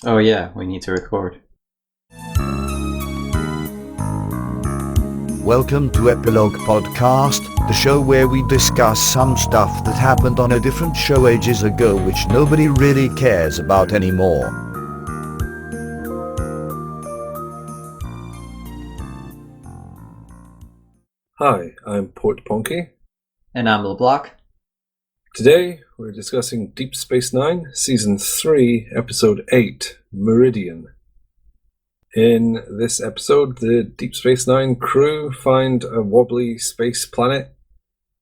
Oh yeah, we need to record. Welcome to Epilogue Podcast, the show where we discuss some stuff that happened on a different show ages ago which nobody really cares about anymore. Hi, I'm Portponky. And I'm LeBloc. Today we're discussing Deep Space Nine, Season 3, Episode 8, Meridian. In this episode, the Deep Space Nine crew find a wobbly space planet,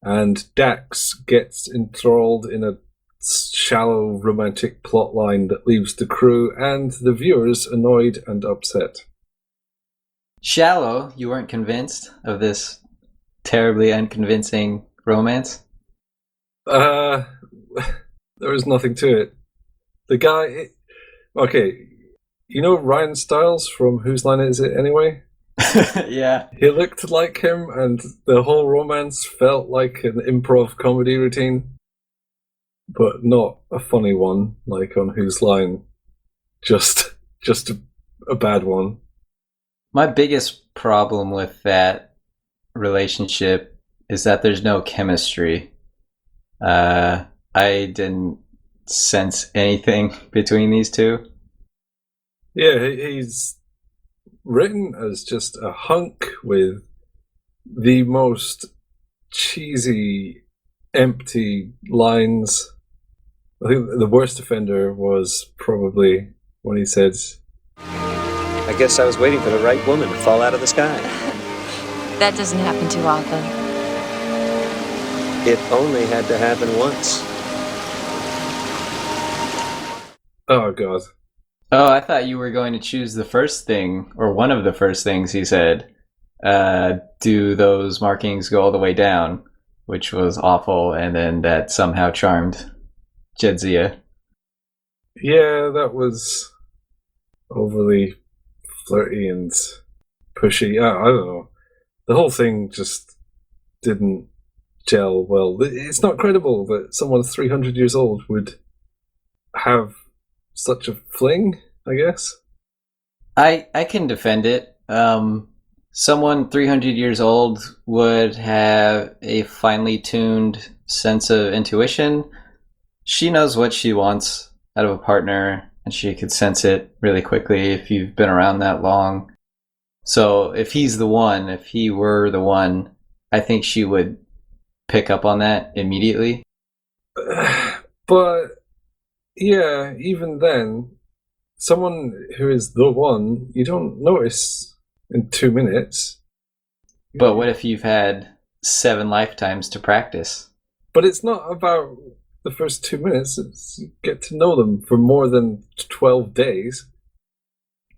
and Dax gets enthralled in a shallow romantic plotline that leaves the crew and the viewers annoyed and upset. Shallow, you weren't convinced of this terribly unconvincing romance? There was nothing to it. The guy... Okay, you know Ryan Stiles from Whose Line Is It Anyway? Yeah. He looked like him, and the whole romance felt like an improv comedy routine, but not a funny one, like on Whose Line. Just a bad one. My biggest problem with that relationship is that there's no chemistry. I didn't sense anything between these two. Yeah, he's written as just a hunk with the most cheesy, empty lines. I think the worst offender was probably when he said, I guess I was waiting for the right woman to fall out of the sky. That doesn't happen too often. It only had to happen once. oh god. Oh, I thought you were going to choose the first thing, or one of the first things he said. Do those markings go all the way down? Which was awful, and then that somehow charmed Jedzia. Yeah, that was overly flirty and pushy. I don't know. The whole thing just didn't gel well. It's not credible that someone 300 years old would have such a fling, I guess. I can defend it. Someone 300 years old would have a finely tuned sense of intuition. She knows what she wants out of a partner, and she could sense it really quickly if you've been around that long. So if he's the one, if he were the one, I think she would pick up on that immediately. But yeah, even then, someone who is the one, you don't notice in 2 minutes. But what if you've had 7 lifetimes to practice? But it's not about the first 2 minutes. It's you get to know them for more than 12 days.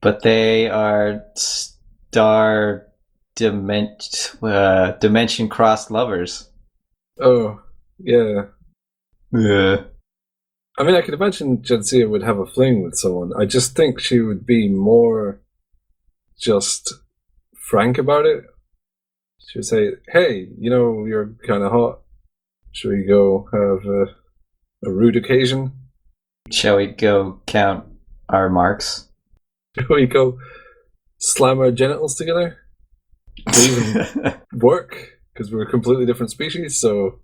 But they are star dimension crossed lovers. Oh, yeah. Yeah. I mean, I could imagine Jadzia would have a fling with someone. I just think she would be more just frank about it. She would say, hey, you know, you're kind of hot. Should we go have a rude occasion? Shall we go count our marks? Should we go slam our genitals together? To even work? Because we're a completely different species, so...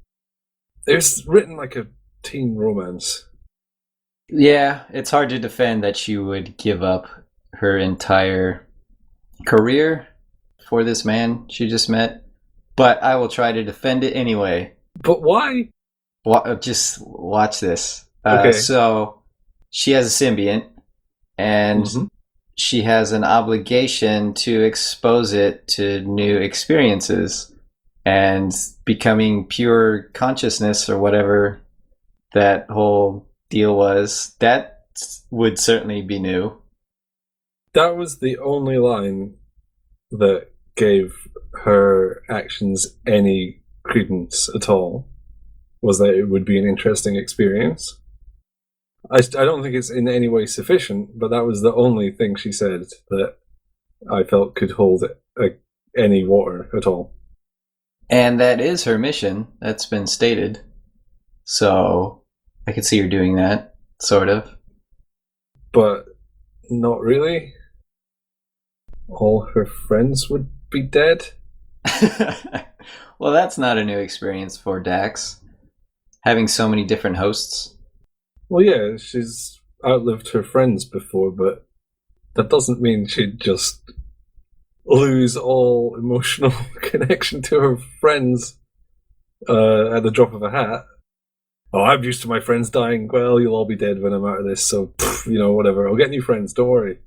It's written like a teen romance. Yeah, it's hard to defend that she would give up her entire career for this man she just met, but I will try to defend it anyway. But why? Just watch this. Okay. So she has a symbiont, and she has an obligation to expose it to new experiences, and becoming pure consciousness or whatever that whole deal was, that would certainly be new. That was the only line that gave her actions any credence at all, was that it would be an interesting experience. I don't think it's in any way sufficient, but that was the only thing she said that I felt could hold any water at all. And that is her mission. That's been stated. So I could see her doing that, sort of. But not really. All her friends would be dead. Well, that's not a new experience for Dax. Having so many different hosts. Well, yeah, she's outlived her friends before, but that doesn't mean she'd just lose all emotional connection to her friends at the drop of a hat. Oh, I'm used to my friends dying. Well, you'll all be dead when I'm out of this, so, whatever. I'll get new friends, don't worry.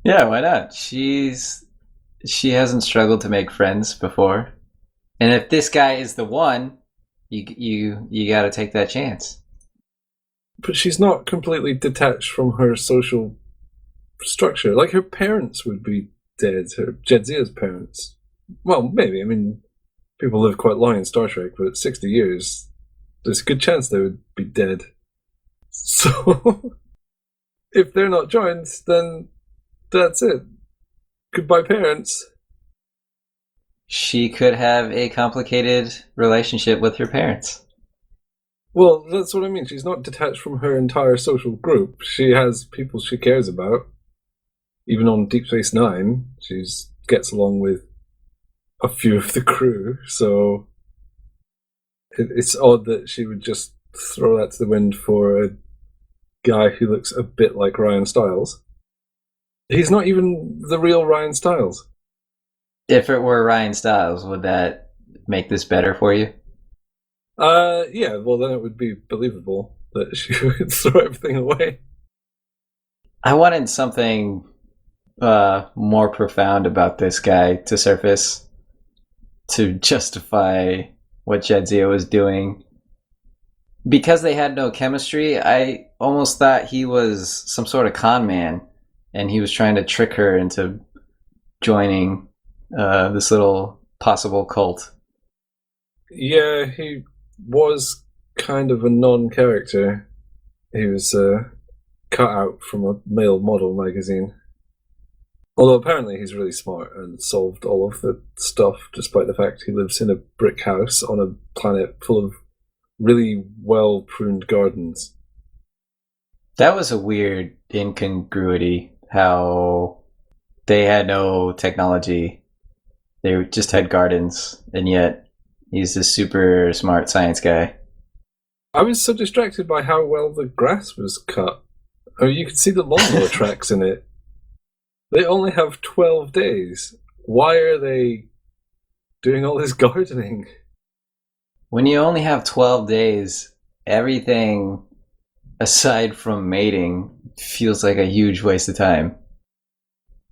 Yeah, why not? She hasn't struggled to make friends before. And if this guy is the one, you got to take that chance. But she's not completely detached from her social structure. Like, her parents would be dead. Her Jedzia's parents. Well, maybe. I mean, people live quite long in Star Trek, but at 60 years, there's a good chance they would be dead. So, if they're not joined, then that's it. Goodbye, parents. She could have a complicated relationship with her parents. Well, that's what I mean. She's not detached from her entire social group. She has people she cares about. Even on Deep Space Nine, she gets along with a few of the crew, so it's odd that she would just throw that to the wind for a guy who looks a bit like Ryan Stiles. He's not even the real Ryan Stiles. If it were Ryan Stiles, would that make this better for you? Yeah, well then it would be believable that she would throw everything away. I wanted something more profound about this guy to surface to justify what Jadzia was doing. Because they had no chemistry, I almost thought he was some sort of con man, and he was trying to trick her into joining this little possible cult. Yeah, he was kind of a non-character. He was cut out from a male model magazine. Although apparently he's really smart and solved all of the stuff, despite the fact he lives in a brick house on a planet full of really well-pruned gardens. That was a weird incongruity, how they had no technology. They just had gardens, and yet he's this super smart science guy. I was so distracted by how well the grass was cut. I mean, you could see the lawnmower tracks in it. They only have 12 days. Why are they doing all this gardening? When you only have 12 days, everything aside from mating feels like a huge waste of time.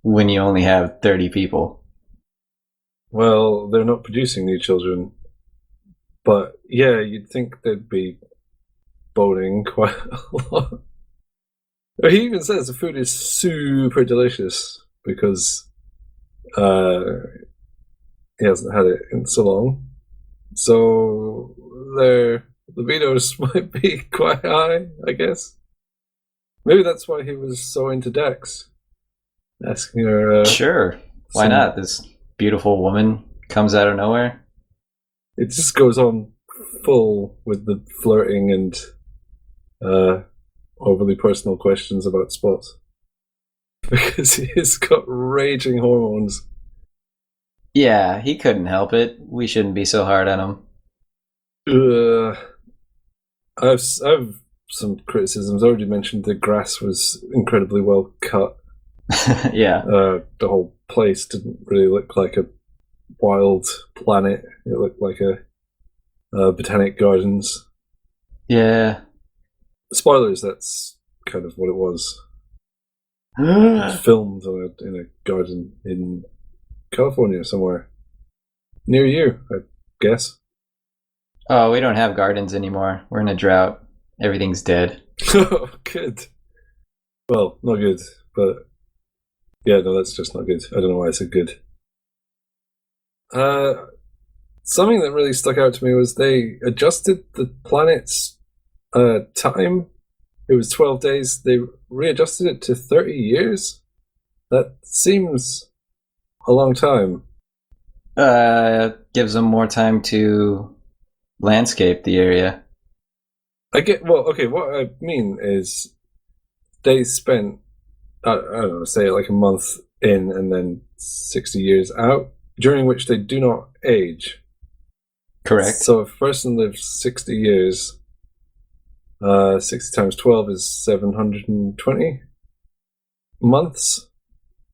When you only have 30 people. Well, they're not producing new children. But yeah, you'd think they'd be boning quite a lot. He even says the food is super delicious because he hasn't had it in so long. So their libidos might be quite high, I guess. Maybe that's why he was so into Dex. Asking her... Sure, why not? This beautiful woman comes out of nowhere. It just goes on full with the flirting and overly personal questions about Spots. Because he's got raging hormones. Yeah, he couldn't help it. We shouldn't be so hard on him. I have some criticisms. I already mentioned the grass was incredibly well cut. Yeah. The whole place didn't really look like a wild planet. It looked like a botanic gardens. Yeah. Spoilers, that's kind of what it was. It was filmed in a garden in California somewhere. Near you, I guess. Oh, we don't have gardens anymore. We're in a drought. Everything's dead. Oh, good. Well, not good, but yeah, no, that's just not good. I don't know why I said good. Something that really stuck out to me was they adjusted the planet's time. It was 12 days. They readjusted it to 30 years. That seems a long time. Gives them more time to landscape the area. Well, okay, what I mean is they spent I don't know, say like a month in and then 60 years out, during which they do not age. Correct. So if a person lives 60 years, 60 times 12 is 720 months,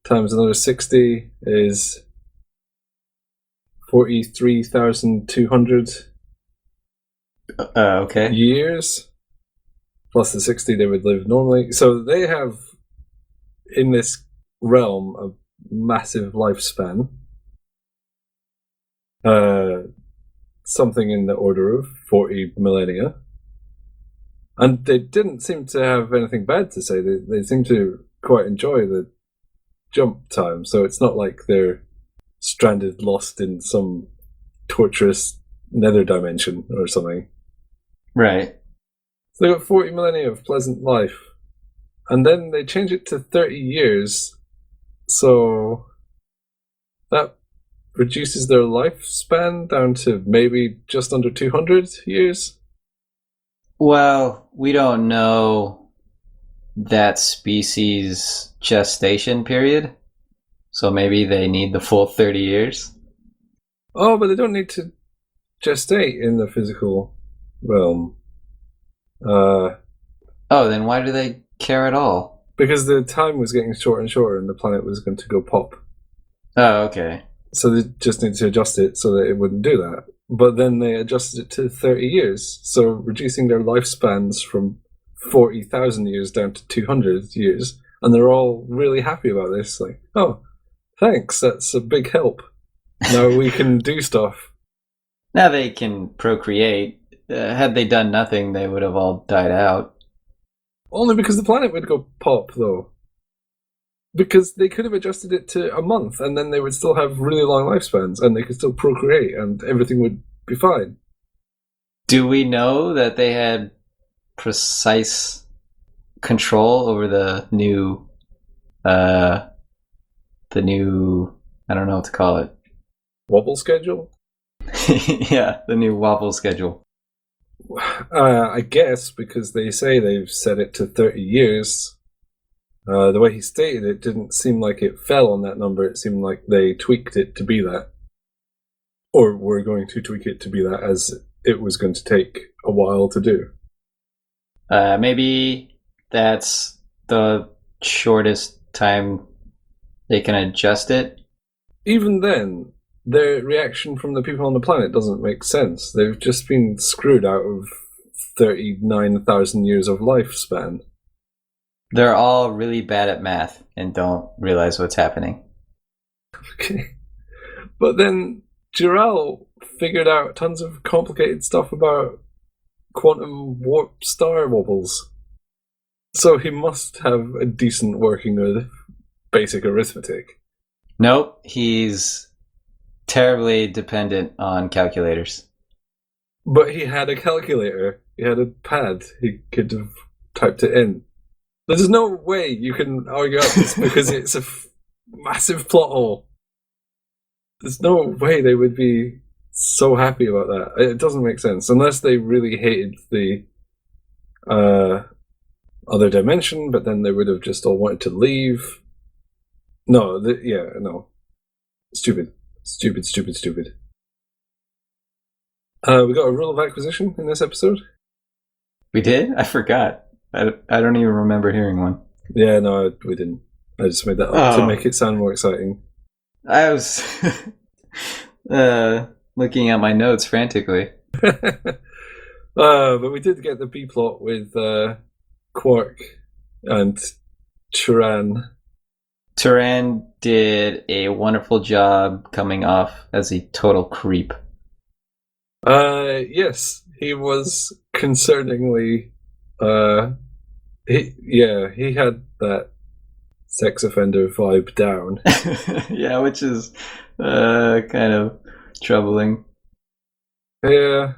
times another 60 is 43,200 Okay. years, plus the 60 they would live normally. So they have, in this realm, a massive lifespan. Something in the order of 40 millennia. And they didn't seem to have anything bad to say. They seem to quite enjoy the jump time. So it's not like they're stranded, lost in some torturous nether dimension or something. Right. So they got 40 millennia of pleasant life. And then they change it to 30 years. So that reduces their lifespan down to maybe just under 200 years. Well, we don't know that species' gestation period, so maybe they need the full 30 years. Oh, but they don't need to gestate in the physical realm. Oh, then why do they care at all? Because the time was getting shorter and shorter and the planet was going to go pop. Oh, okay. So they just need to adjust it so that it wouldn't do that. But then they adjusted it to 30 years, so reducing their lifespans from 40,000 years down to 200 years. And they're all really happy about this. Like, oh, thanks, that's a big help. Now we can do stuff. Now they can procreate. Had they done nothing, they would have all died out. Only because the planet would go pop, though. Because they could have adjusted it to a month, and then they would still have really long lifespans, and they could still procreate, and everything would be fine. Do we know that they had precise control over the new, I don't know what to call it. Wobble schedule? Yeah, the new wobble schedule. I guess because they say they've set it to 30 years. The way he stated it didn't seem like it fell on that number. It seemed like they tweaked it to be that. Or were going to tweak it to be that, as it was going to take a while to do. Maybe that's the shortest time they can adjust it. Even then, their reaction from the people on the planet doesn't make sense. They've just been screwed out of 39,000 years of lifespan. They're all really bad at math and don't realize what's happening. Okay. But then Giral figured out tons of complicated stuff about quantum warp star wobbles. So he must have a decent working with basic arithmetic. Nope, he's terribly dependent on calculators. But he had a calculator. He had a pad. He could have typed it in. There's no way you can argue out this because it's a massive plot hole. There's no way they would be so happy about that. It doesn't make sense. Unless they really hated the other dimension, but then they would have just all wanted to leave. No, no. Stupid. We got a rule of acquisition in this episode. We did? I forgot. I don't even remember hearing one. Yeah, no, we didn't. I just made that up to make it sound more exciting. I was looking at my notes frantically. But we did get the B plot with Quark and Turan. Turan did a wonderful job coming off as a total creep. Yes, he was concerningly. He had that sex offender vibe down. Yeah, which is kind of troubling. Yeah.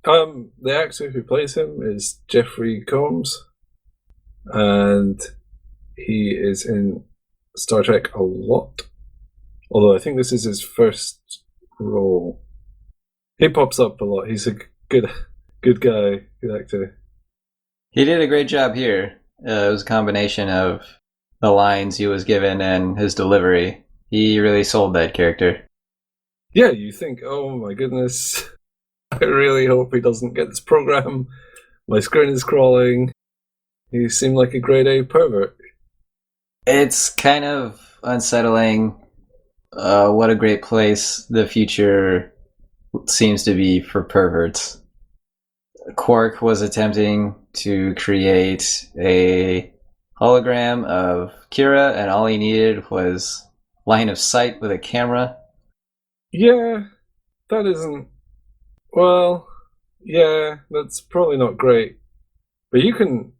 The actor who plays him is Jeffrey Combs, and he is in Star Trek a lot. Although I think this is his first role. He pops up a lot. He's a good guy, good actor. He did a great job here. It was a combination of the lines he was given and his delivery. He really sold that character. Yeah, you think, oh my goodness, I really hope he doesn't get this program. My screen is crawling. He seemed like a grade A pervert. It's kind of unsettling what a great place the future seems to be for perverts. Quark was attempting to create a hologram of Kira, and all he needed was line of sight with a camera. Yeah, that isn't... Well, yeah, that's probably not great. But you can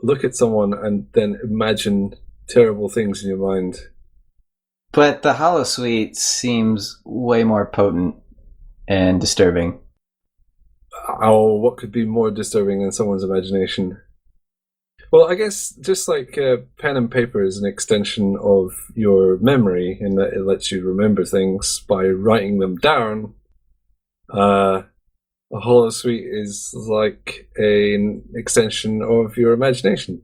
look at someone and then imagine terrible things in your mind. But the holosuite seems way more potent and disturbing. Oh, what could be more disturbing than someone's imagination? Well, I guess just like pen and paper is an extension of your memory in that it lets you remember things by writing them down, a holosuite is like an extension of your imagination.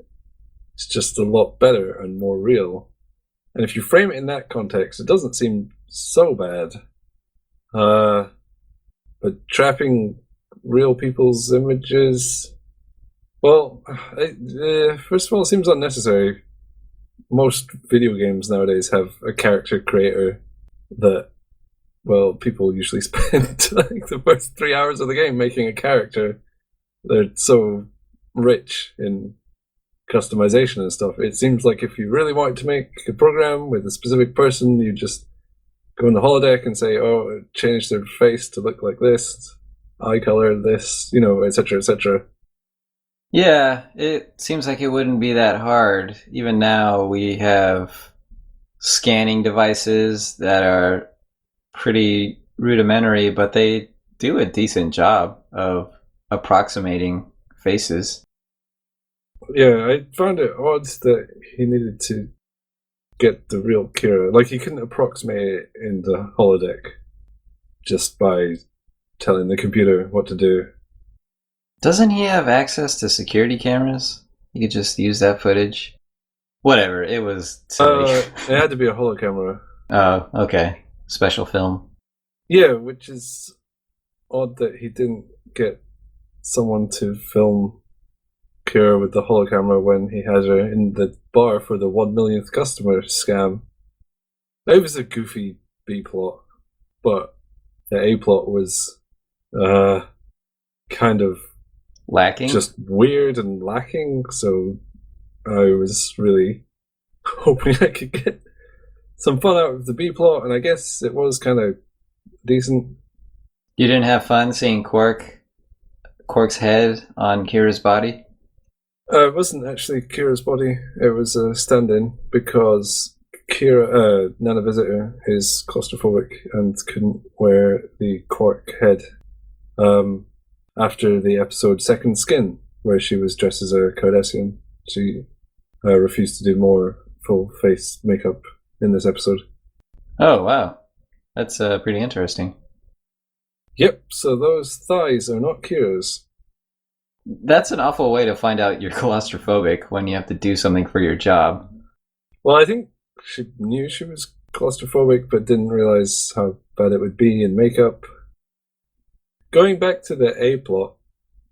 It's just a lot better and more real. And if you frame it in that context, it doesn't seem so bad. But trapping real people's images... Well, first of all, it seems unnecessary. Most video games nowadays have a character creator that, well, people usually spend like the first 3 hours of the game making a character. They're so rich in customization and stuff. It seems like if you really wanted to make a program with a specific person, you just go in the holodeck and say, oh, change their face to look like this, eye color this, etc., etc. Yeah, it seems like it wouldn't be that hard. Even now, we have scanning devices that are pretty rudimentary, but they do a decent job of approximating faces. Yeah, I found it odd that he needed to get the real Kira. Like, he couldn't approximate it in the holodeck just by telling the computer what to do. Doesn't he have access to security cameras? He could just use that footage. Whatever, it was silly. It had to be a holocamera. Oh, okay. Special film. Yeah, which is odd that he didn't get someone to film Kira with the holocamera when he had her in the bar for the 1 millionth customer scam. It was a goofy B plot, but the A plot was kind of Lacking? just weird and lacking, so I was really hoping I could get some fun out of the B plot, and I guess it was kind of decent. You didn't have fun seeing Quark's head on Kira's body? It wasn't actually Kira's body, it was a stand-in, because Kira, Nana Visitor, is claustrophobic and couldn't wear the Quark head. After the episode Second Skin, where she was dressed as a Cardassian, she refused to do more full face makeup in this episode. Oh, wow. That's pretty interesting. Yep, so those thighs are not Kira's. That's an awful way to find out you're claustrophobic when you have to do something for your job. Well, I think she knew she was claustrophobic, but didn't realize how bad it would be in makeup. Going back to the A plot,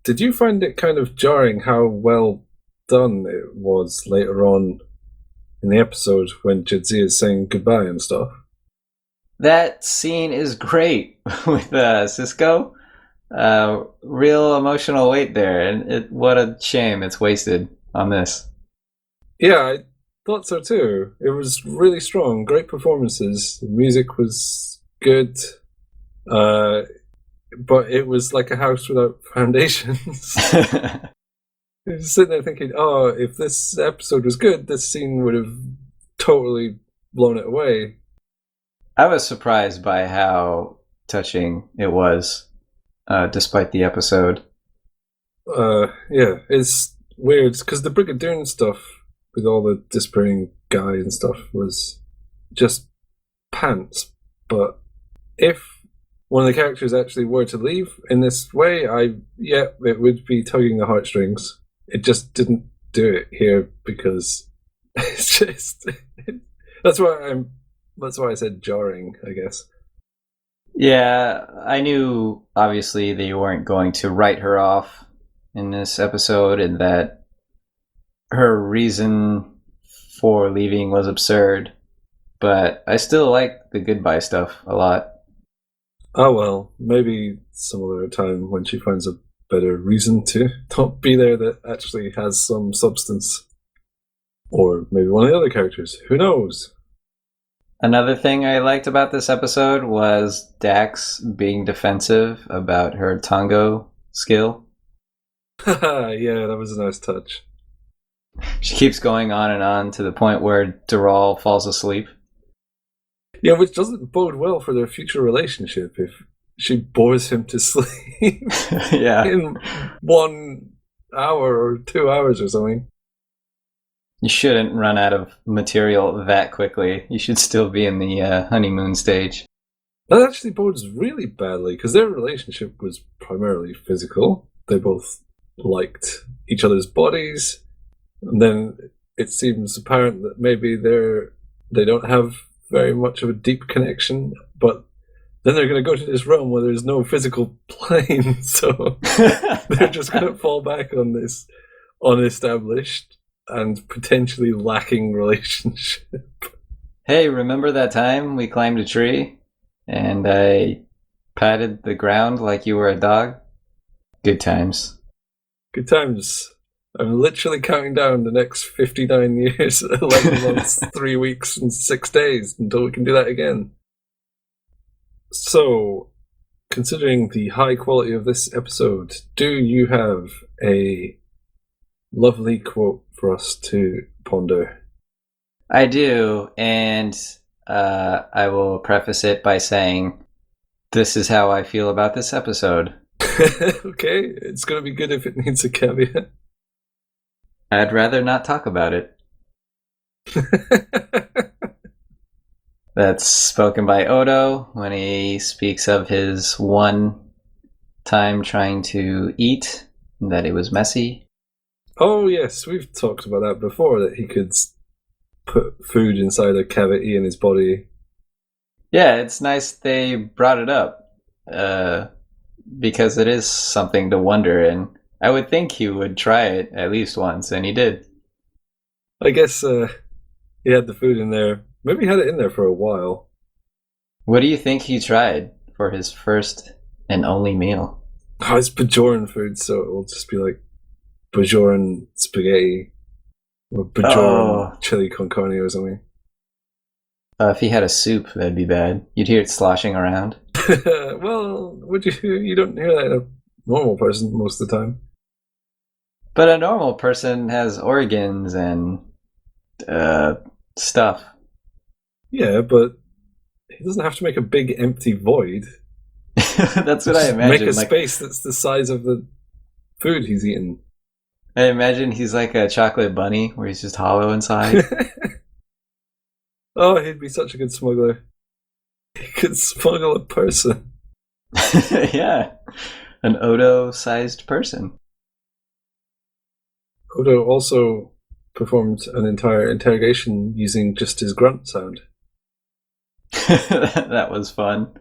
did you find it kind of jarring how well done it was later on in the episode when Jadzia is saying goodbye and stuff? That scene is great with Cisco. Real emotional weight there, and what a shame it's wasted on this. Yeah, I thought so too. It was really strong, great performances. The music was good. But it was like a house without foundations. You're just sitting there thinking, oh, if this episode was good, this scene would have totally blown it away. I was surprised by how touching it was, despite the episode. Yeah, it's weird, because the Brigadoon stuff, with all the disappearing guy and stuff, was just pants. But if one of the characters actually were to leave in this way, it would be tugging the heartstrings. It just didn't do it here because It's just that's why I said jarring, I guess. Yeah, I knew obviously they weren't going to write her off in this episode and that her reason for leaving was absurd, but I still like the goodbye stuff a lot. Oh well, maybe some other time when she finds a better reason to not be there that actually has some substance. Or maybe one of the other characters. Who knows? Another thing I liked about this episode was Dax being defensive about her tango skill. Yeah, that was a nice touch. She keeps going on and on to the point where Doral falls asleep. Yeah, which doesn't bode well for their future relationship if she bores him to sleep Yeah. in 1 hour or 2 hours or something. You shouldn't run out of material that quickly. You should still be in the honeymoon stage. That actually bodes really badly because their relationship was primarily physical. They both liked each other's bodies. And then it seems apparent that maybe they don't have very much of a deep connection, but then they're going to go to this realm where there's no physical plane, so they're just going to fall back on this unestablished and potentially lacking relationship. Hey, remember that time we climbed a tree and I patted the ground like you were a dog? Good times. Good times. I'm literally counting down the next 59 years, 11 months, 3 weeks, and 6 days until we can do that again. So, considering the high quality of this episode, do you have a lovely quote for us to ponder? I do, and I will preface it by saying this is how I feel about this episode. Okay, it's going to be good if it needs a caveat. I'd rather not talk about it. That's spoken by Odo when he speaks of his one time trying to eat, and that it was messy. Oh yes, we've talked about that before, that he could put food inside a cavity in his body. Yeah, it's nice they brought it up, because it is something to wonder, and I would think he would try it at least once, and he did. I guess he had the food in there. Maybe he had it in there for a while. What do you think he tried for his first and only meal? Oh, it's Bajoran food, so it will just be like Bajoran spaghetti or Bajoran chili con carne or something. If he had a soup, that'd be bad. You'd hear it sloshing around. Well, you don't hear that in a normal person most of the time. But a normal person has organs and stuff. Yeah, but he doesn't have to make a big empty void. That's what I imagine. Make a space that's the size of the food he's eating. I imagine he's like a chocolate bunny where he's just hollow inside. Oh, he'd be such a good smuggler. He could smuggle a person. Yeah, an Odo-sized person. Odo also performed an entire interrogation using just his grunt sound. That was fun.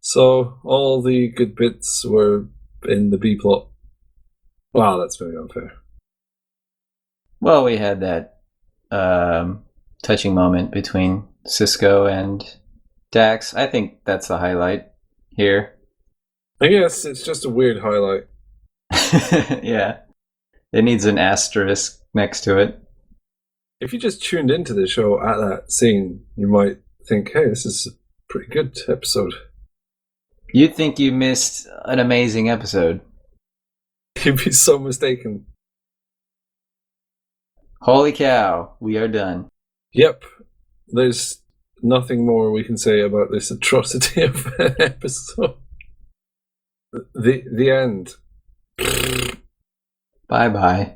So all the good bits were in the B plot. Wow, that's very unfair. Well, we had that touching moment between Cisco and Dax. I think that's the highlight here. I guess it's just a weird highlight. Yeah. It needs an asterisk next to it. If you just tuned into the show at that scene, you might think, hey, this is a pretty good episode. You'd think you missed an amazing episode. You'd be so mistaken. Holy cow, we are done. Yep. There's nothing more we can say about this atrocity of an episode. The end. Bye-bye.